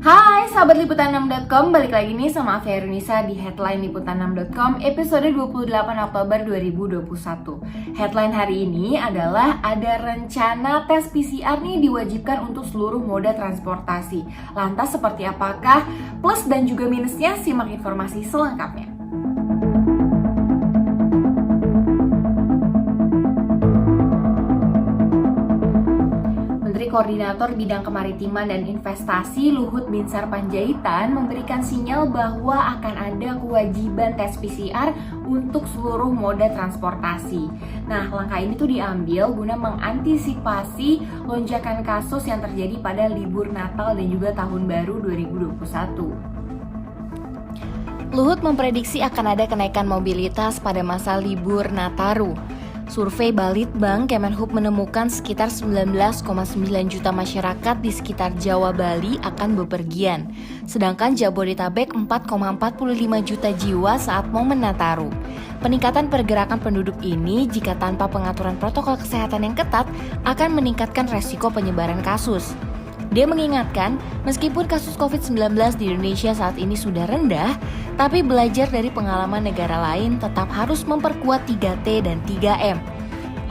Hai sahabat liputan6.com, balik lagi nih sama Afia Irunisa di headline liputan6.com episode 28 Oktober 2021. Headline hari ini adalah ada rencana tes PCR nih diwajibkan untuk seluruh moda transportasi. Lantas seperti apakah plus dan juga minusnya? Simak informasi selengkapnya. Menteri Koordinator Bidang Kemaritiman dan Investasi Luhut Binsar Panjaitan memberikan sinyal bahwa akan ada kewajiban tes PCR untuk seluruh moda transportasi. Nah, langkah ini tuh diambil guna mengantisipasi lonjakan kasus yang terjadi pada libur Natal dan juga Tahun Baru 2021. Luhut memprediksi akan ada kenaikan mobilitas pada masa libur Nataru. Survei Balitbank Kemenhub menemukan sekitar 19,9 juta masyarakat di sekitar Jawa Bali akan bepergian, sedangkan Jabodetabek 4,45 juta jiwa saat momen Nataru. Peningkatan pergerakan penduduk ini jika tanpa pengaturan protokol kesehatan yang ketat akan meningkatkan resiko penyebaran kasus. Dia mengingatkan, meskipun kasus COVID-19 di Indonesia saat ini sudah rendah, tapi belajar dari pengalaman negara lain tetap harus memperkuat 3T dan 3M.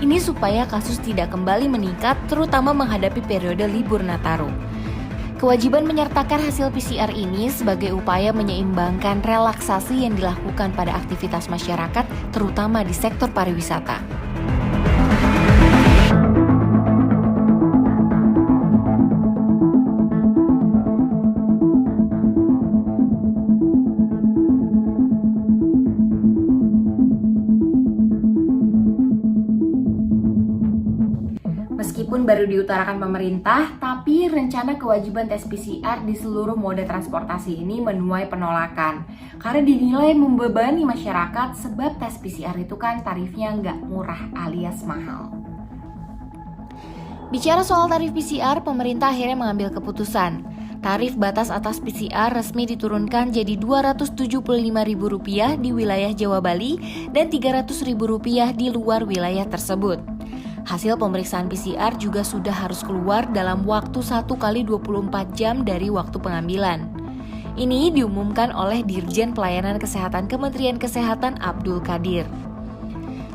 Ini supaya kasus tidak kembali meningkat, terutama menghadapi periode libur Nataru. Kewajiban menyertakan hasil PCR ini sebagai upaya menyeimbangkan relaksasi yang dilakukan pada aktivitas masyarakat, terutama di sektor pariwisata. Meskipun baru diutarakan pemerintah, tapi rencana kewajiban tes PCR di seluruh moda transportasi ini menuai penolakan. Karena dinilai membebani masyarakat sebab tes PCR itu kan tarifnya nggak murah alias mahal. Bicara soal tarif PCR, pemerintah akhirnya mengambil keputusan. Tarif batas atas PCR resmi diturunkan jadi Rp275.000 di wilayah Jawa Bali dan Rp300.000 di luar wilayah tersebut. Hasil pemeriksaan PCR juga sudah harus keluar dalam waktu 1 kali 24 jam dari waktu pengambilan. Ini diumumkan oleh Dirjen Pelayanan Kesehatan Kementerian Kesehatan Abdul Qadir.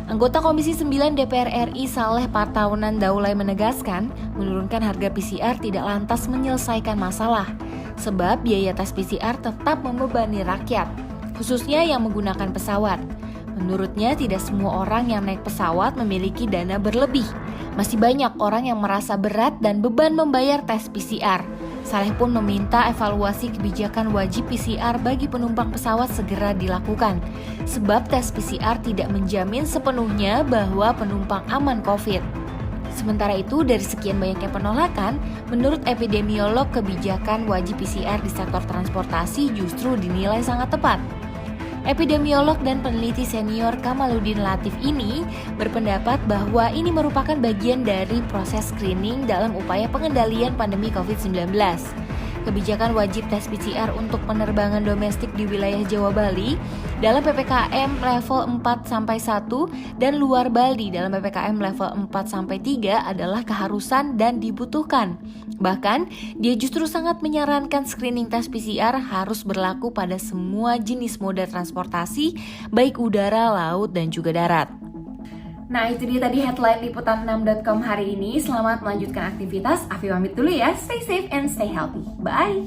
Anggota Komisi 9 DPR RI Saleh Partaunan Daulay menegaskan, menurunkan harga PCR tidak lantas menyelesaikan masalah, sebab biaya tes PCR tetap membebani rakyat, khususnya yang menggunakan pesawat. Menurutnya, tidak semua orang yang naik pesawat memiliki dana berlebih. Masih banyak orang yang merasa berat dan beban membayar tes PCR. Saleh pun meminta evaluasi kebijakan wajib PCR bagi penumpang pesawat segera dilakukan, sebab tes PCR tidak menjamin sepenuhnya bahwa penumpang aman COVID. Sementara itu, dari sekian banyaknya penolakan, menurut epidemiolog kebijakan wajib PCR di sektor transportasi justru dinilai sangat tepat. Epidemiolog dan peneliti senior Kamaluddin Latif ini berpendapat bahwa ini merupakan bagian dari proses screening dalam upaya pengendalian pandemi COVID-19. Kebijakan wajib tes PCR untuk penerbangan domestik di wilayah Jawa Bali dalam PPKM level 4-1 dan luar Bali dalam PPKM level 4-3 adalah keharusan dan dibutuhkan. Bahkan, dia justru sangat menyarankan screening tes PCR harus berlaku pada semua jenis moda transportasi, baik udara, laut, dan juga darat. Nah, itu dia tadi headline liputan6.com hari ini. Selamat melanjutkan aktivitas. Afi pamit dulu ya. Stay safe and stay healthy. Bye!